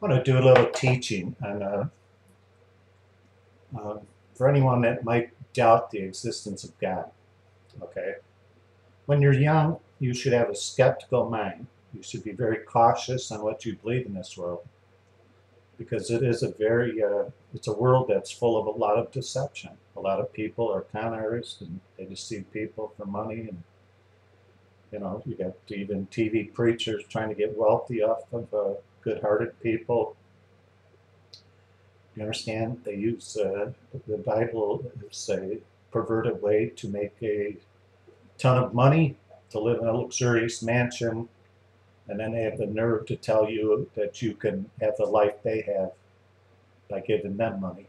I want to do a little teaching on, for anyone that might doubt the existence of God. Okay, when you're young, you should have a skeptical mind. You should be very cautious on what you believe in this world, because it is it's a world that's full of a lot of deception. A lot of people are con artists, and they deceive people for money, and you got even TV preachers trying to get wealthy off of good-hearted people. You understand? They use the Bible as a perverted way to make a ton of money, to live in a luxurious mansion, and then they have the nerve to tell you that you can have the life they have by giving them money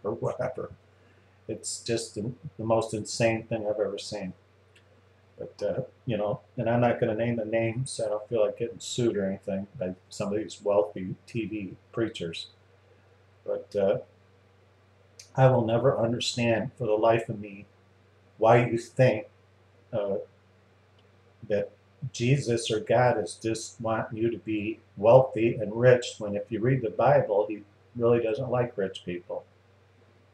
or whatever. It's just the most insane thing I've ever seen. But, and I'm not going to name the names. I don't feel like getting sued or anything by some of these wealthy TV preachers. But I will never understand for the life of me why you think that Jesus or God is just wanting you to be wealthy and rich, when if you read the Bible, he really doesn't like rich people.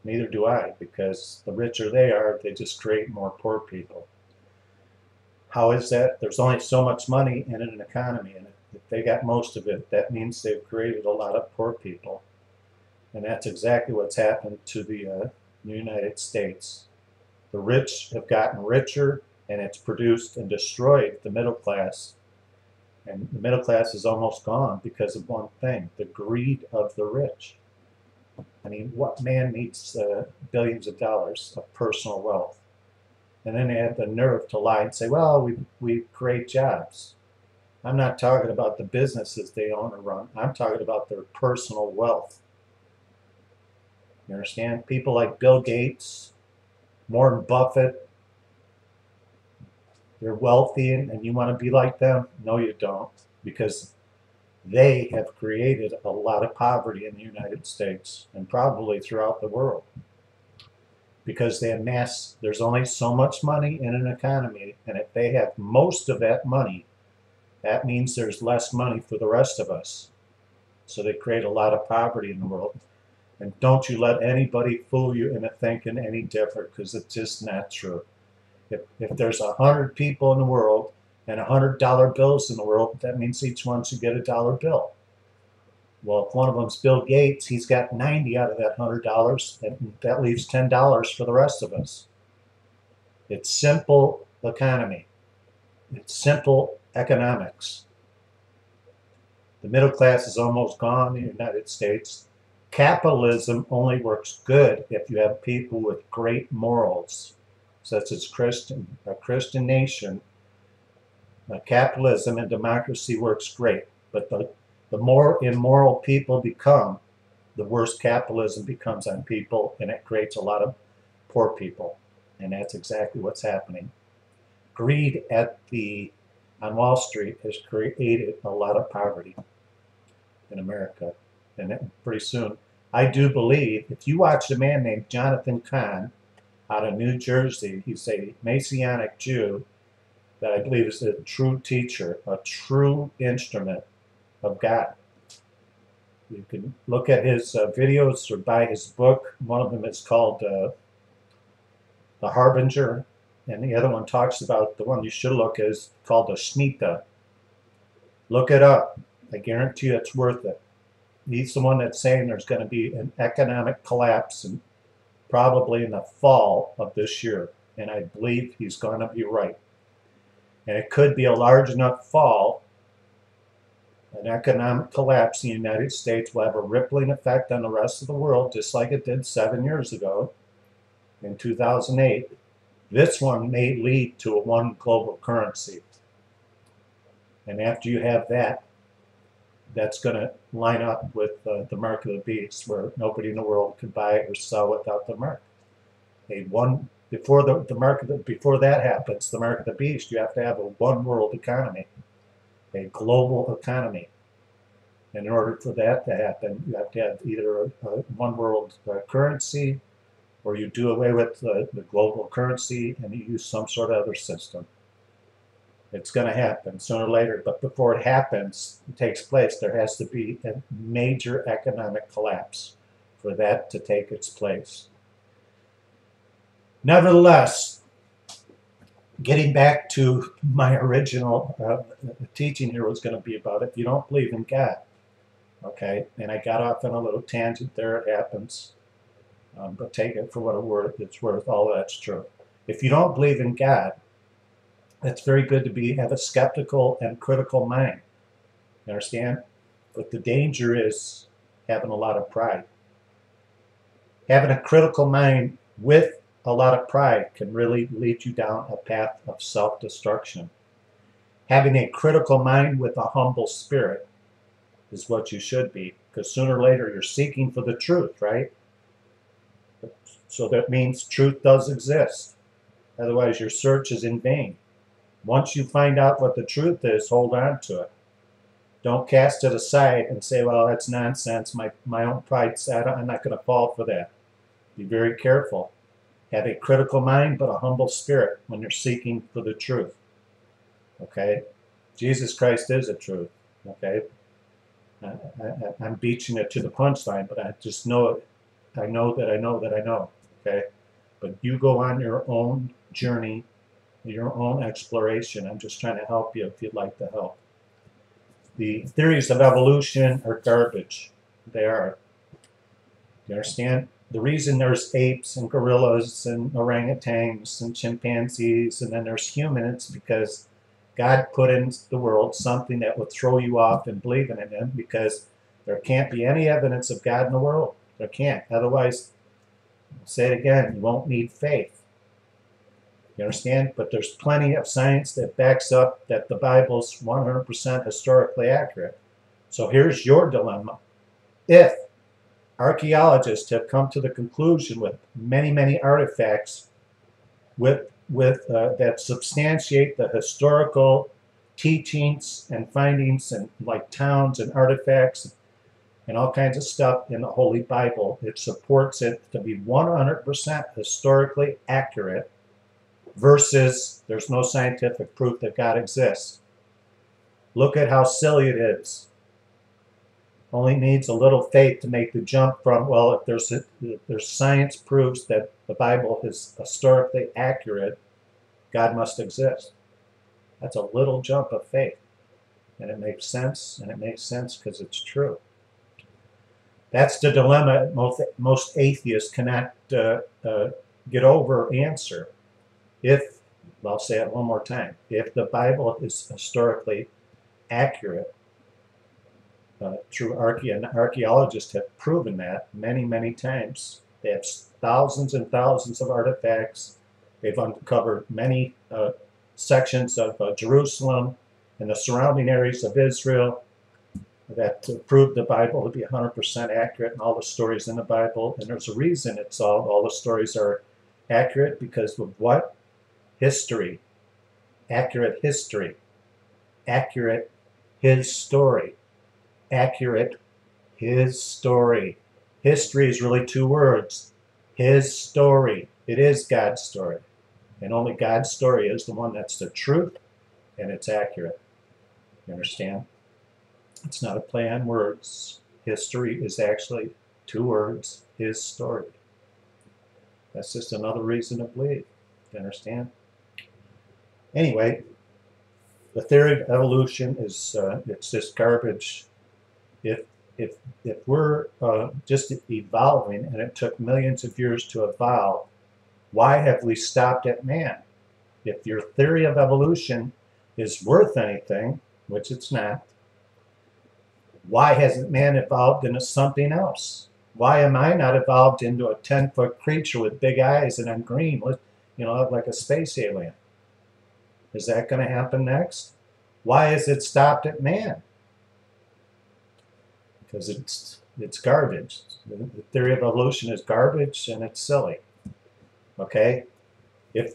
Neither do I, because the richer they are, they just create more poor people. How is that? There's only so much money in an economy, and if they got most of it, that means they've created a lot of poor people. And that's exactly what's happened to the United States. The rich have gotten richer, and it's produced and destroyed the middle class. And the middle class is almost gone because of one thing: the greed of the rich. I mean, what man needs billions of dollars of personal wealth? And then they have the nerve to lie and say, well, we create jobs. I'm not talking about the businesses they own or run. I'm talking about their personal wealth. You understand? People like Bill Gates, Warren Buffett, they're wealthy, and you want to be like them? No, you don't, because they have created a lot of poverty in the United States and probably throughout the world, because they amass, there's only so much money in an economy, and if they have most of that money, that means there's less money for the rest of us. So they create a lot of poverty in the world. And don't you let anybody fool you into thinking any different, because it's just not true. If there's 100 people in the world and $100 bills in the world, that means each one should get a dollar bill. Well, if one of them's Bill Gates, he's got 90 out of that $100, and that leaves $10 for the rest of us. It's simple economy. It's simple economics. The middle class is almost gone in the United States. Capitalism only works good if you have people with great morals, such as a Christian nation. Capitalism and democracy works great, but the more immoral people become, the worse capitalism becomes on people, and it creates a lot of poor people. And that's exactly what's happening. Greed on Wall Street has created a lot of poverty in America. And pretty soon, I do believe, if you watch a man named Jonathan Cahn out of New Jersey, he's a Messianic Jew that I believe is a true teacher, a true instrument of God. You can look at his videos or buy his book. One of them is called The Harbinger, and the other one talks about, the one you should look is called the Shemitah. Look it up. I guarantee you it's worth it. He's the one that's saying there's going to be an economic collapse, and probably in the fall of this year. And I believe he's going to be right. And it could be a large enough fall. An economic collapse in the United States will have a rippling effect on the rest of the world, just like it did 7 years ago in 2008. This one may lead to one global currency. And after you have that, that's going to line up with the mark of the beast, where nobody in the world can buy or sell without the mark. Before that happens, the mark of the beast, you have to have a one world economy, a global economy. And in order for that to happen, you have to have either a one world currency, or you do away with the global currency and you use some sort of other system. It's going to happen sooner or later, but before it happens, it takes place, there has to be a major economic collapse for that to take its place. Nevertheless, getting back to my original teaching here was going to be about if you don't believe in God, okay? And I got off on a little tangent there, it happens, but take it for what it's worth, all that's true. If you don't believe in God, it's very good to have a skeptical and critical mind. You understand? But the danger is having a lot of pride. Having a critical mind with a lot of pride can really lead you down a path of self-destruction. Having a critical mind with a humble spirit is what you should be, because sooner or later you're seeking for the truth, right? So that means truth does exist. Otherwise your search is in vain. Once you find out what the truth is, hold on to it. Don't cast it aside and say, well, that's nonsense. My own pride said I'm not going to fall for that. Be very careful. Have a critical mind, but a humble spirit when you're seeking for the truth. Okay? Jesus Christ is the truth. Okay? I'm beaching it to the punchline, but I just know it. I know that I know that I know. Okay? But you go on your own journey, your own exploration. I'm just trying to help you if you'd like to help. The theories of evolution are garbage. They are. You understand? The reason there's apes and gorillas and orangutans and chimpanzees and then there's humans, because God put into the world something that would throw you off and believing in Him, because there can't be any evidence of God in the world. There can't. Otherwise, I'll say it again, you won't need faith. You understand? But there's plenty of science that backs up that the Bible's 100% historically accurate. So here's your dilemma. If archaeologists have come to the conclusion with many, many artifacts that substantiate the historical teachings and findings and like towns and artifacts and all kinds of stuff in the Holy Bible, it supports it to be 100% historically accurate versus there's no scientific proof that God exists. Look at how silly it is. Only needs a little faith to make the jump from, well, if there's science proves that the Bible is historically accurate, God must exist. That's a little jump of faith. And it makes sense, and it makes sense because it's true. That's the dilemma most atheists cannot get over or answer. If, I'll say it one more time, if the Bible is historically accurate, archaeologists have proven that many, many times. They have thousands and thousands of artifacts. They've uncovered many sections of Jerusalem and the surrounding areas of Israel that prove the Bible to be 100% accurate and all the stories in the Bible. And there's a reason it's all the stories are accurate, because of what? History. Accurate history. Accurate His story. Accurate His story. History is really two words. His story. It is God's story. And only God's story is the one that's the truth and it's accurate. You understand? It's not a play on words. History is actually two words. His story. That's just another reason to believe. You understand? Anyway, the theory of evolution is it's just garbage. If we're just evolving and it took millions of years to evolve, why have we stopped at man? If your theory of evolution is worth anything, which it's not, why hasn't man evolved into something else? Why am I not evolved into a 10-foot creature with big eyes and I'm green, you know, like a space alien? Is that going to happen next? Why is it stopped at man? Because it's garbage. The theory of evolution is garbage and it's silly. Okay? If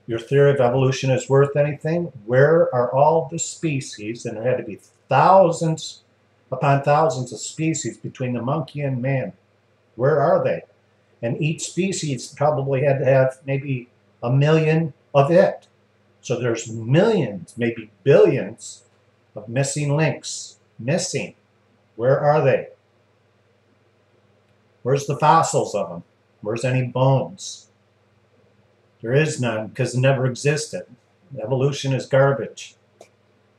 your theory of evolution is worth anything, where are all the species? And there had to be thousands upon thousands of species between the monkey and man. Where are they? And each species probably had to have maybe 1 million of it. So there's millions, maybe billions of missing links. Missing. Where are they? Where's the fossils of them? Where's any bones? There is none because it never existed. Evolution is garbage.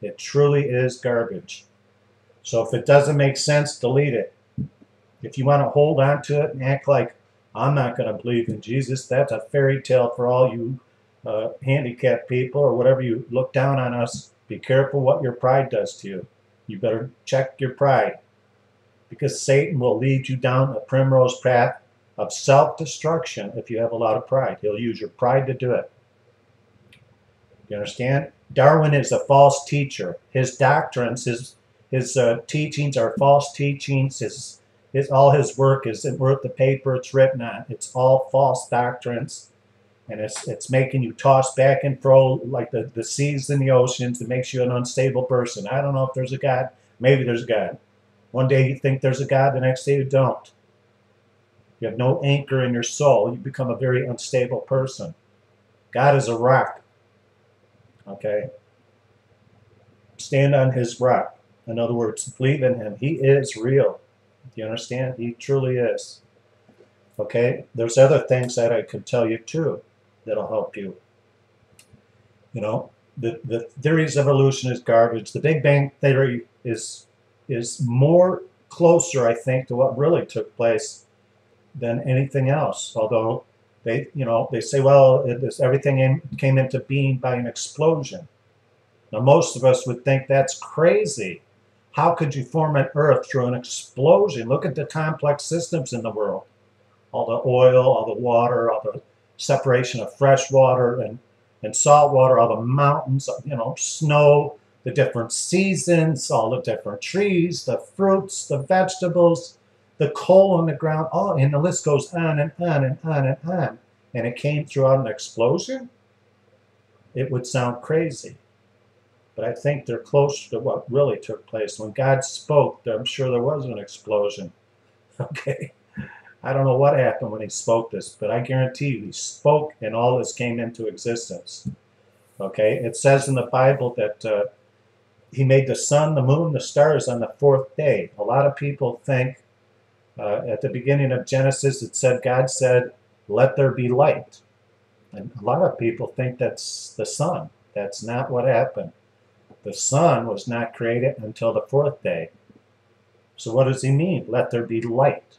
It truly is garbage. So if it doesn't make sense, delete it. If you want to hold on to it and act like, I'm not going to believe in Jesus, that's a fairy tale for all you handicapped people or whatever you look down on us. Be careful what your pride does to you. You better check your pride, because Satan will lead you down a primrose path of self-destruction if you have a lot of pride. He'll use your pride to do it. You understand? Darwin is a false teacher. His doctrines, his teachings are false teachings. All his work isn't worth the paper it's written on. It's all false doctrines. And it's making you toss back and fro like the seas and the oceans. It makes you an unstable person. I don't know if there's a God. Maybe there's a God. One day you think there's a God, the next day you don't. You have no anchor in your soul. You become a very unstable person. God is a rock. Okay? Stand on his rock. In other words, believe in him. He is real. Do you understand? He truly is. Okay? There's other things that I could tell you too that'll help you. You know, the theories of evolution is garbage. The Big Bang Theory is more closer, I think, to what really took place than anything else. Although they say, well, everything came into being by an explosion. Now, most of us would think that's crazy. How could you form an Earth through an explosion? Look at the complex systems in the world. All the oil, all the water, all the separation of fresh water and salt water, all the mountains, snow, the different seasons, all the different trees, the fruits, the vegetables, the coal in the ground, and the list goes on and on and on and on. And it came throughout an explosion? It would sound crazy. But I think they're closer to what really took place. When God spoke, I'm sure there was an explosion. Okay? I don't know what happened when he spoke this, but I guarantee you he spoke and all this came into existence. Okay? It says in the Bible that he made the sun, the moon, the stars on the fourth day. A lot of people think at the beginning of Genesis it said, God said, let there be light. And a lot of people think that's the sun. That's not what happened. The sun was not created until the fourth day. So what does he mean? Let there be light.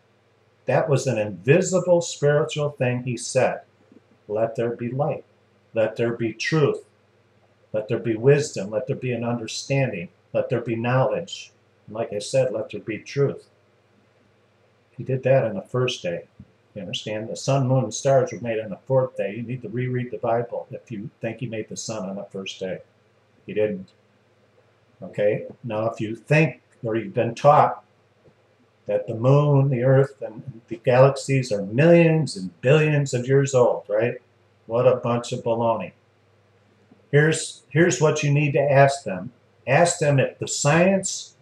That was an invisible spiritual thing he said. Let there be light. Let there be truth. Let there be wisdom. Let there be an understanding. Let there be knowledge. And like I said, let there be truth. He did that on the first day. You understand? The sun, moon, and stars were made on the fourth day. You need to reread the Bible if you think he made the sun on the first day. He didn't. Okay? Now, if you think or you've been taught that the moon, the earth, and the galaxies are millions and billions of years old, right? What a bunch of baloney. Here's what you need to ask them. Ask them if the science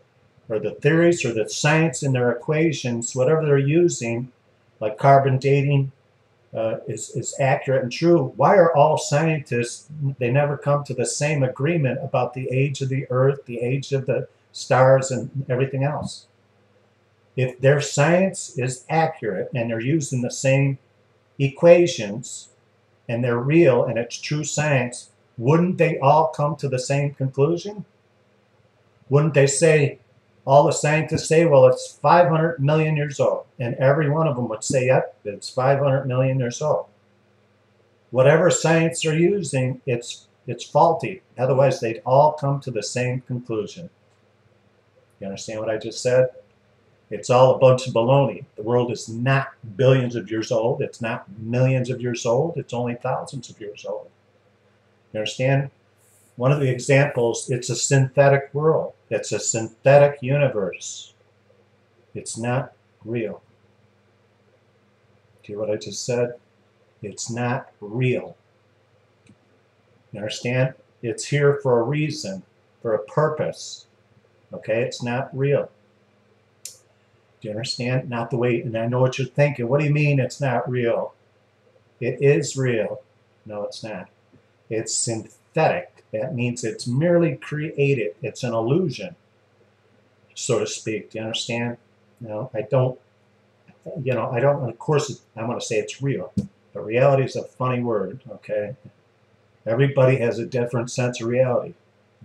or the theories or the science in their equations, whatever they're using, like carbon dating, is accurate and true. Why are all scientists, they never come to the same agreement about the age of the earth, the age of the stars, and everything else? If their science is accurate and they're using the same equations and they're real and it's true science, wouldn't they all come to the same conclusion? Wouldn't they say, all the scientists say, well, it's 500 million years old, and every one of them would say, yep, it's 500 million years old. Whatever science they're using, it's faulty. Otherwise, they'd all come to the same conclusion. You understand what I just said? It's all a bunch of baloney. The world is not billions of years old. It's not millions of years old. It's only thousands of years old. You understand? One of the examples, it's a synthetic world. It's a synthetic universe. It's not real. Do you hear what I just said? It's not real. You understand? It's here for a reason, for a purpose. Okay? It's not real. Do you understand? Not the way, and I know what you're thinking. What do you mean it's not real? It is real. No, it's not. It's synthetic. synthetic. That means it's merely created. It's an illusion, so to speak. Do you understand? I don't, of course, I'm going to say it's real. But reality is a funny word, okay? Everybody has a different sense of reality.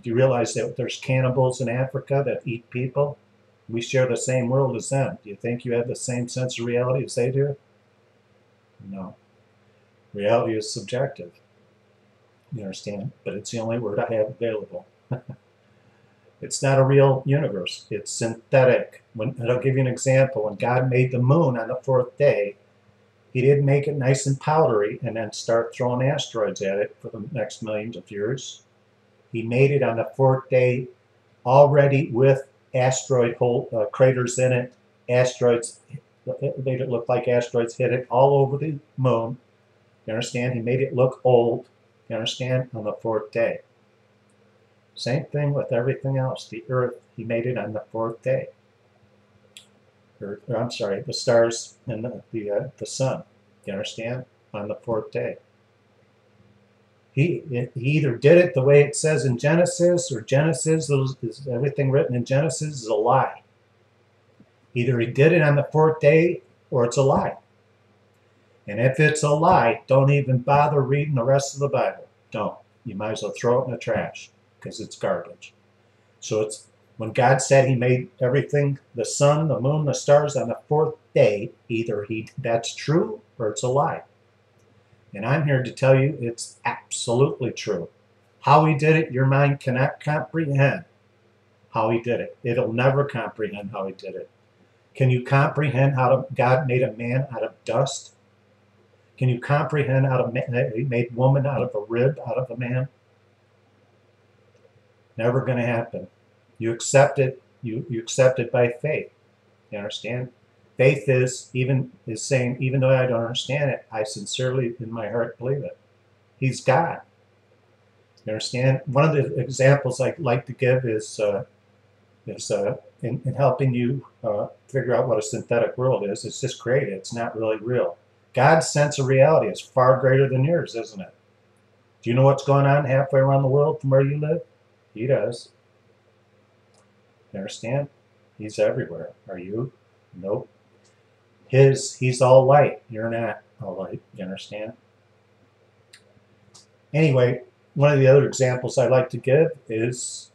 Do you realize that there's cannibals in Africa that eat people? We share the same world as them. Do you think you have the same sense of reality as they do? No. Reality is subjective. You understand? But it's the only word I have available. It's not a real universe. It's synthetic. I'll give you an example. When God made the moon on the fourth day, he didn't make it nice and powdery and then start throwing asteroids at it for the next millions of years. He made it on the fourth day already with asteroid craters in it. Asteroids, it made it look like asteroids hit it all over the moon. You understand? He made it look old. You understand? On the fourth day. Same thing with everything else. The earth, he made it on the fourth day. I'm sorry, the stars and the sun. You understand? On the fourth day. He either did it the way it says in Genesis, or Genesis, everything written in Genesis is a lie. Either he did it on the fourth day, or it's a lie. And if it's a lie, don't even bother reading the rest of the Bible. Don't. You might as well throw it in the trash, because it's garbage. So it's when God said he made everything, the sun, the moon, the stars on the fourth day, either that's true or it's a lie. And I'm here to tell you it's absolutely true. How he did it, your mind cannot comprehend how he did it. It'll never comprehend how he did it. Can you comprehend how God made a man out of dust? Can you comprehend how he made woman out of a rib, out of a man? Never going to happen. You accept it. You accept it by faith. You understand? Faith is saying, even though I don't understand it, I sincerely in my heart believe it. He's God. You understand? One of the examples I like to give is in helping you figure out what a synthetic world is. It's just created. It's not really real. God's sense of reality is far greater than yours, isn't it? Do you know what's going on halfway around the world from where you live? He does. You understand? He's everywhere. Are you? Nope. He's all light. You're not all light. You understand? Anyway, one of the other examples I like to give is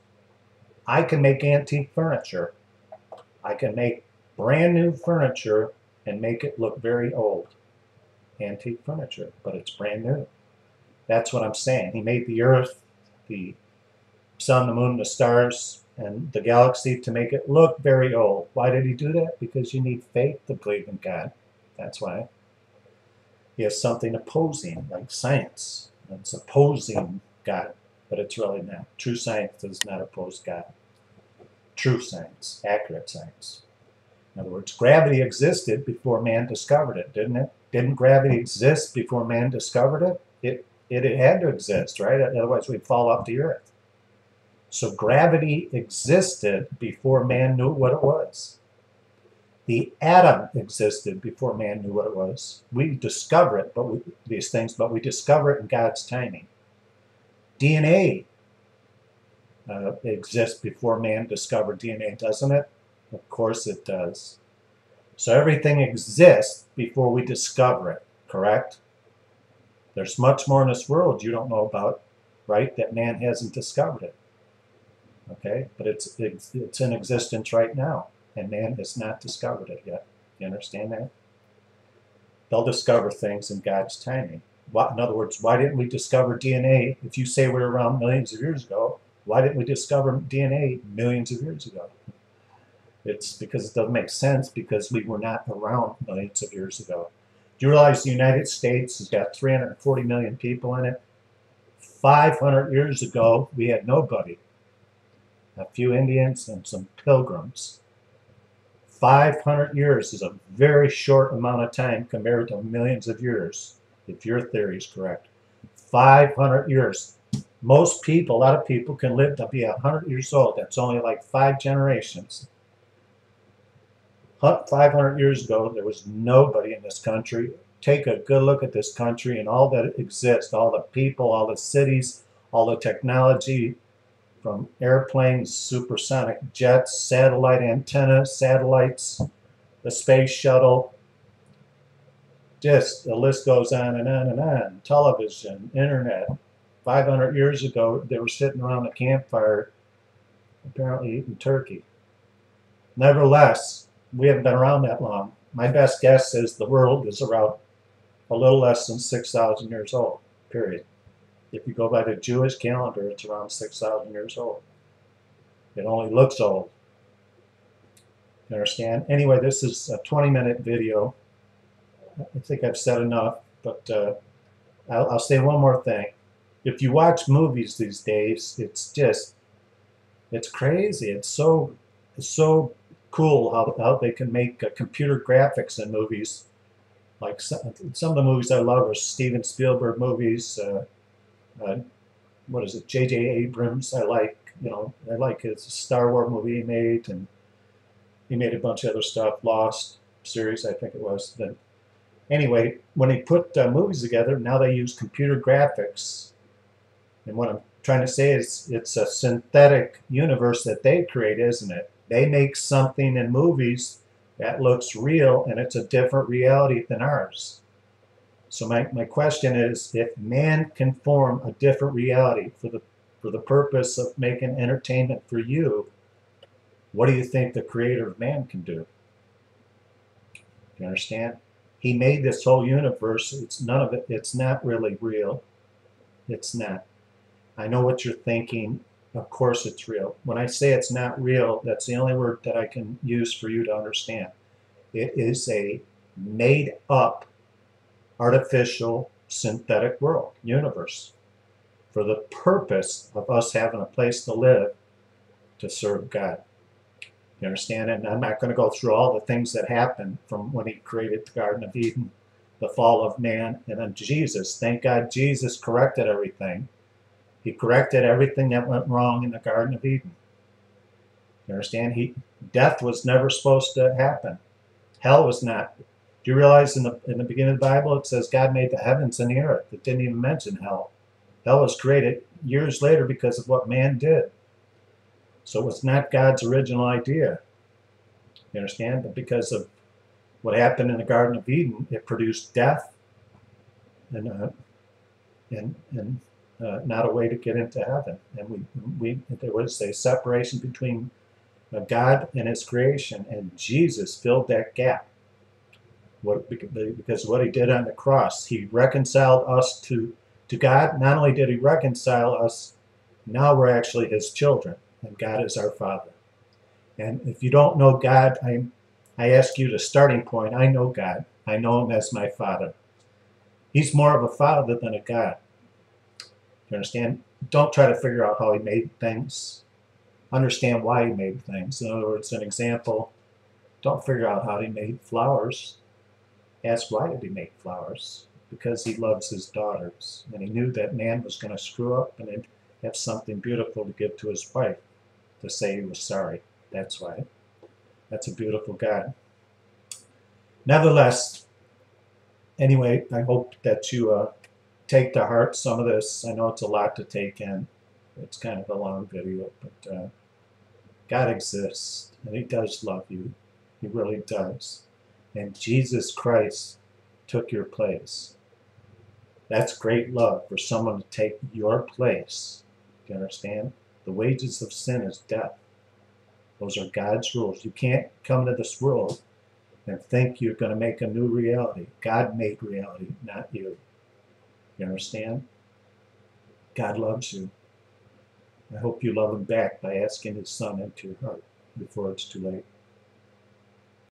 I can make antique furniture. I can make brand new furniture and make it look very old. Antique furniture, but it's brand new. That's what I'm saying. He made the earth, the sun, the moon, the stars, and the galaxy to make it look very old. Why did he do that? Because you need faith to believe in God. That's why. He has something opposing, like science. It's opposing God, but it's really not. True science does not oppose God. True science, accurate science. In other words, gravity existed before man discovered it, didn't it? Didn't gravity exist before man discovered it? It had to exist, right? Otherwise we'd fall off the earth. So gravity existed before man knew what it was. The atom existed before man knew what it was. We discover it, but these things, but we discover it in God's timing. DNA exists before man discovered DNA, doesn't it? Of course it does. So everything exists before we discover it, correct? There's much more in this world you don't know about, right, that man hasn't discovered it. Okay, but it's in existence right now, and man has not discovered it yet. You understand that? They'll discover things in God's timing. In other words, why didn't we discover DNA? If you say we're around millions of years ago, why didn't we discover DNA millions of years ago? It's because it doesn't make sense, because we were not around millions of years ago. Do you realize the United States has got 340 million people in it? 500 years ago, we had nobody. A few Indians and some pilgrims. 500 years is a very short amount of time compared to millions of years, if your theory is correct. 500 years. Most people, a lot of people, can live to be 100 years old. That's only like 5 generations. 500 years ago, there was nobody in this country. Take a good look at this country and all that exists, all the people, all the cities, All the technology from airplanes, supersonic jets, satellite antennas, satellites, the space shuttle, just the list goes on and on and on. Television, internet. 500 years ago, they were sitting around a campfire, apparently eating turkey. Nevertheless, we haven't been around that long. My best guess is the world is around a little less than 6,000 years old, period. If you go by the Jewish calendar, it's around 6,000 years old. It only looks old. You understand? Anyway, this is a 20-minute video. I think I've said enough, but I'll say one more thing. If you watch movies these days, it's crazy. It's so cool how they can make computer graphics in movies. Like some of the movies I love are Steven Spielberg movies. What is it? J.J. Abrams. I like his Star Wars movie he made, and he made a bunch of other stuff. Lost series, I think it was. Then anyway, when he put movies together, now they use computer graphics. And what I'm trying to say is it's a synthetic universe that they create, isn't it? They make something in movies that looks real, and it's a different reality than ours. So my question is, if man can form a different reality for the purpose of making entertainment for you, what do you think the creator of man can do? You understand? He made this whole universe. It's none of it. It's not really real. It's not. I know what you're thinking. Of course it's real. When I say it's not real, that's the only word that I can use for you to understand. It is a made-up, artificial, synthetic world, universe, for the purpose of us having a place to live to serve God. You understand it? And I'm not going to go through all the things that happened from when he created the Garden of Eden, the fall of man, and then Jesus. Thank God Jesus corrected everything. He corrected everything that went wrong in the Garden of Eden. You understand? Death was never supposed to happen. Hell was not. Do you realize in the beginning of the Bible it says God made the heavens and the earth? It didn't even mention hell. Hell was created years later because of what man did. So it was not God's original idea. You understand? But because of what happened in the Garden of Eden, it produced death and not a way to get into heaven. And there was a separation between God and his creation, and Jesus filled that gap. Because what he did on the cross, he reconciled us to God. Not only did he reconcile us, now we're actually his children, and God is our Father. And if you don't know God, I ask you the starting point. I know God. I know him as my Father. He's more of a father than a God. You understand? Don't try to figure out how he made things. Understand why he made things. In other words, an example, don't figure out how he made flowers. Ask why did he make flowers? Because he loves his daughters. And he knew that man was going to screw up and he'd have something beautiful to give to his wife to say he was sorry. That's why. That's a beautiful God. Nevertheless, anyway, I hope that you take to heart some of this. I know it's a lot to take in. It's kind of a long video, but God exists, and he does love you. He really does. And Jesus Christ took your place. That's great love for someone to take your place. Do you understand? The wages of sin is death. Those are God's rules. You can't come into this world and think you're going to make a new reality. God made reality, not you. You understand? God loves you. I hope you love him back by asking his son into your heart before it's too late.